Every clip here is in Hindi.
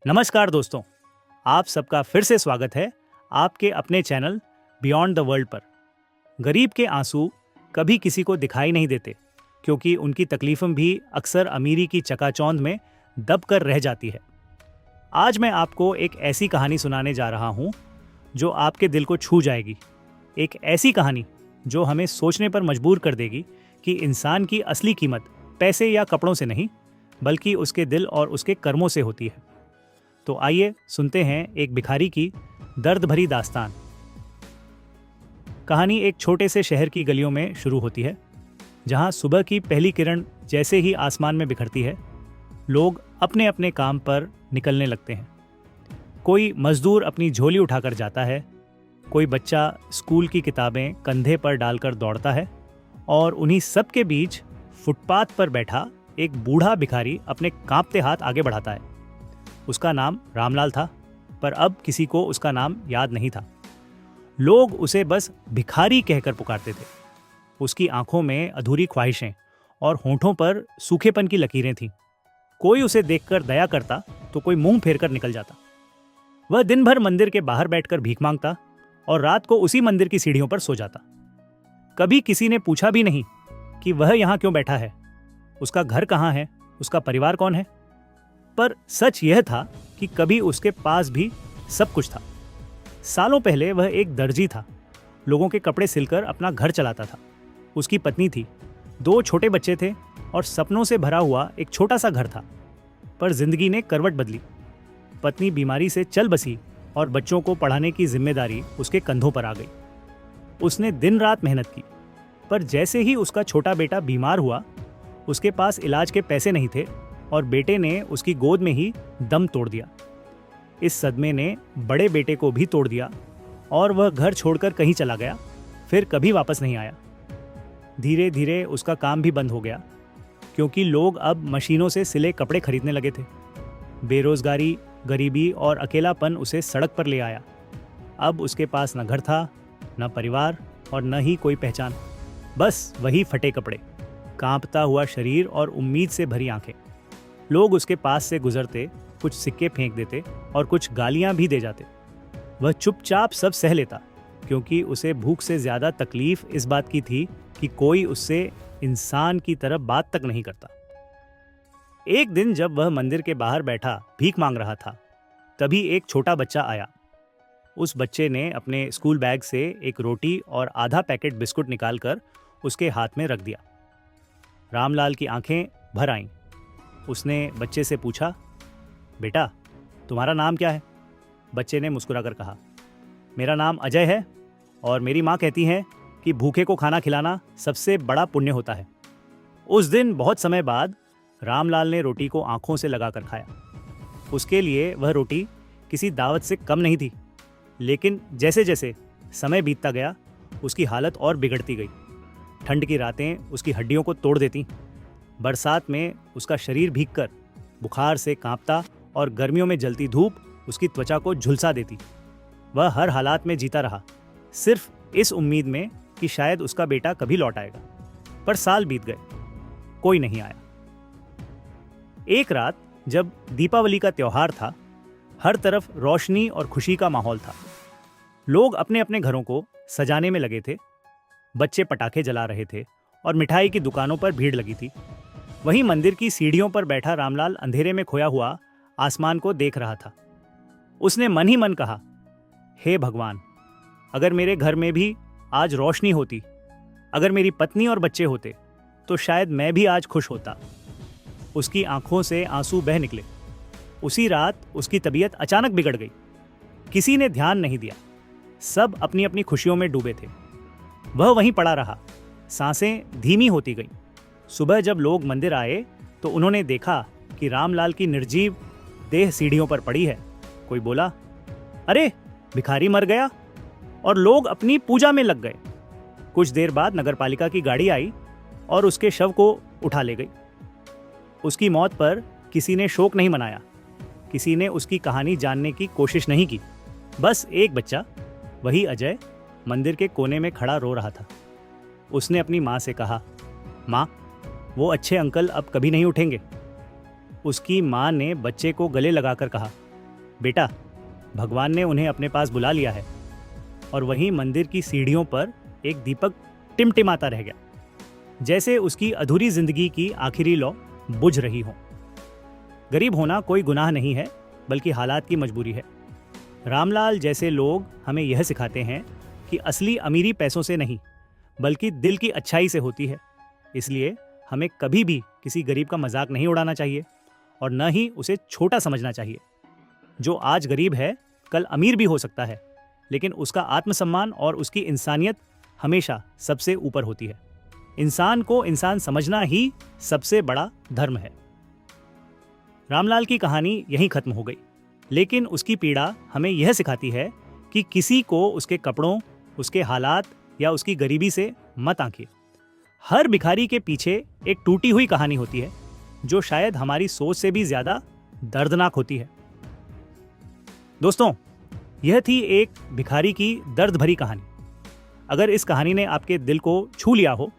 नमस्कार दोस्तों, आप सबका फिर से स्वागत है आपके अपने चैनल बियॉन्ड द वर्ल्ड पर। गरीब के आंसू कभी किसी को दिखाई नहीं देते, क्योंकि उनकी तकलीफें भी अक्सर अमीरी की चकाचौंध में दब कर रह जाती है। आज मैं आपको एक ऐसी कहानी सुनाने जा रहा हूँ जो आपके दिल को छू जाएगी। एक ऐसी कहानी जो हमें सोचने पर मजबूर कर देगी कि इंसान की असली कीमत पैसे या कपड़ों से नहीं, बल्कि उसके दिल और उसके कर्मों से होती है। तो आइए सुनते हैं एक भिखारी की दर्द भरी दास्तान। कहानी एक छोटे से शहर की गलियों में शुरू होती है, जहां सुबह की पहली किरण जैसे ही आसमान में बिखरती है, लोग अपने अपने काम पर निकलने लगते हैं। कोई मजदूर अपनी झोली उठाकर जाता है, कोई बच्चा स्कूल की किताबें कंधे पर डालकर दौड़ता है, और उन्हीं सब के बीच फुटपाथ पर बैठा एक बूढ़ा भिखारी अपने कांपते हाथ आगे बढ़ाता है। उसका नाम रामलाल था, पर अब किसी को उसका नाम याद नहीं था। लोग उसे बस भिखारी कहकर पुकारते थे। उसकी आंखों में अधूरी ख्वाहिशें और होंठों पर सूखेपन की लकीरें थीं। कोई उसे देखकर दया करता तो कोई मुंह फेरकर निकल जाता। वह दिन भर मंदिर के बाहर बैठकर भीख मांगता और रात को उसी मंदिर की सीढ़ियों पर सो जाता। कभी किसी ने पूछा भी नहीं कि वह यहाँ क्यों बैठा है, उसका घर कहाँ है, उसका परिवार कौन है। पर सच यह था कि कभी उसके पास भी सब कुछ था। सालों पहले वह एक दर्जी था, लोगों के कपड़े सिलकर अपना घर चलाता था। उसकी पत्नी थी, 2 छोटे बच्चे थे और सपनों से भरा हुआ एक छोटा सा घर था। पर जिंदगी ने करवट बदली। पत्नी बीमारी से चल बसी और बच्चों को पढ़ाने की जिम्मेदारी उसके कंधों पर आ गई। उसने दिन रात मेहनत की, पर जैसे ही उसका छोटा बेटा बीमार हुआ, उसके पास इलाज के पैसे नहीं थे और बेटे ने उसकी गोद में ही दम तोड़ दिया। इस सदमे ने बड़े बेटे को भी तोड़ दिया और वह घर छोड़कर कहीं चला गया, फिर कभी वापस नहीं आया। धीरे धीरे उसका काम भी बंद हो गया, क्योंकि लोग अब मशीनों से सिले कपड़े खरीदने लगे थे। बेरोजगारी, गरीबी और अकेलापन उसे सड़क पर ले आया। अब उसके पास न घर था, न परिवार और न ही कोई पहचान। बस वही फटे कपड़े, कांपता हुआ शरीर और उम्मीद से भरी आंखें। लोग उसके पास से गुजरते, कुछ सिक्के फेंक देते और कुछ गालियां भी दे जाते। वह चुपचाप सब सह लेता, क्योंकि उसे भूख से ज्यादा तकलीफ इस बात की थी कि कोई उससे इंसान की तरह बात तक नहीं करता। एक दिन जब वह मंदिर के बाहर बैठा भीख मांग रहा था, तभी एक छोटा बच्चा आया। उस बच्चे ने अपने स्कूल बैग से एक रोटी और आधा पैकेट बिस्कुट निकालकर उसके हाथ में रख दिया। रामलाल की आंखें भर आईं। उसने बच्चे से पूछा, बेटा, तुम्हारा नाम क्या है? बच्चे ने मुस्कुराकर कहा, मेरा नाम अजय है और मेरी माँ कहती है कि भूखे को खाना खिलाना सबसे बड़ा पुण्य होता है। उस दिन बहुत समय बाद रामलाल ने रोटी को आंखों से लगाकर खाया। उसके लिए वह रोटी किसी दावत से कम नहीं थी। लेकिन जैसे जैसे समय बीतता गया, उसकी हालत और बिगड़ती गई। ठंड की रातें उसकी हड्डियों को तोड़ देती। बरसात में उसका शरीर भीगकर बुखार से कांपता और गर्मियों में जलती धूप उसकी त्वचा को झुलसा देती। वह हर हालात में जीता रहा, सिर्फ इस उम्मीद में कि शायद उसका बेटा कभी लौट आएगा। पर साल बीत गए, कोई नहीं आया। एक रात जब दीपावली का त्योहार था, हर तरफ रोशनी और खुशी का माहौल था। लोग अपने अपने घरों को सजाने में लगे थे। बच्चे पटाखे जला रहे थे और मिठाई की दुकानों पर भीड़ लगी थी। वहीं मंदिर की सीढ़ियों पर बैठा रामलाल अंधेरे में खोया हुआ आसमान को देख रहा था। उसने मन ही मन कहा, हे भगवान, अगर मेरे घर में भी आज रोशनी होती, अगर मेरी पत्नी और बच्चे होते, तो शायद मैं भी आज खुश होता। उसकी आंखों से आंसू बह निकले। उसी रात उसकी तबीयत अचानक बिगड़ गई। किसी ने ध्यान नहीं दिया, सब अपनी अपनी खुशियों में डूबे थे। वह वहीं पड़ा रहा, सांसें धीमी होती गईं। सुबह जब लोग मंदिर आए तो उन्होंने देखा कि रामलाल की निर्जीव देह सीढ़ियों पर पड़ी है। कोई बोला, अरे, भिखारी मर गया, और लोग अपनी पूजा में लग गए। कुछ देर बाद नगरपालिका की गाड़ी आई और उसके शव को उठा ले गई। उसकी मौत पर किसी ने शोक नहीं मनाया, किसी ने उसकी कहानी जानने की कोशिश नहीं की। बस एक बच्चा, वही अजय, मंदिर के कोने में खड़ा रो रहा था। उसने अपनी माँ से कहा, माँ, वो अच्छे अंकल अब कभी नहीं उठेंगे। उसकी माँ ने बच्चे को गले लगाकर कहा, बेटा, भगवान ने उन्हें अपने पास बुला लिया है। और वहीं मंदिर की सीढ़ियों पर एक दीपक टिमटिमाता रह गया, जैसे उसकी अधूरी जिंदगी की आखिरी लौ बुझ रही हो। गरीब होना कोई गुनाह नहीं है, बल्कि हालात की मजबूरी है। रामलाल जैसे लोग हमें यह सिखाते हैं कि असली अमीरी पैसों से नहीं, बल्कि दिल की अच्छाई से होती है। इसलिए हमें कभी भी किसी गरीब का मजाक नहीं उड़ाना चाहिए और न ही उसे छोटा समझना चाहिए। जो आज गरीब है, कल अमीर भी हो सकता है, लेकिन उसका आत्मसम्मान और उसकी इंसानियत हमेशा सबसे ऊपर होती है। इंसान को इंसान समझना ही सबसे बड़ा धर्म है। रामलाल की कहानी यहीं खत्म हो गई, लेकिन उसकी पीड़ा हमें यह सिखाती है कि किसी को उसके कपड़ों, उसके हालात या उसकी गरीबी से मत आंकिए। हर भिखारी के पीछे एक टूटी हुई कहानी होती है, जो शायद हमारी सोच से भी ज्यादा दर्दनाक होती है। दोस्तों, यह थी एक भिखारी की दर्द भरी कहानी। अगर इस कहानी ने आपके दिल को छू लिया हो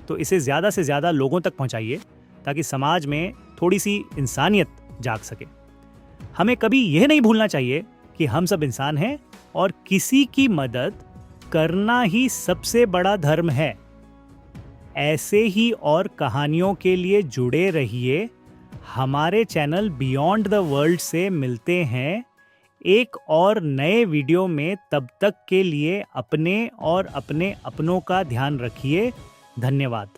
तो इसे ज्यादा से ज्यादा लोगों तक पहुंचाइए, ताकि समाज में थोड़ी सी इंसानियत जाग सके। हमें कभी यह नहीं भूलना चाहिए कि हम सब इंसान हैं और किसी की मदद करना ही सबसे बड़ा धर्म है। ऐसे ही और कहानियों के लिए जुड़े रहिए। हमारे चैनल बियॉन्ड द वर्ल्ड से मिलते हैं एक और नए वीडियो में। तब तक के लिए अपने और अपने अपनों का ध्यान रखिए। धन्यवाद।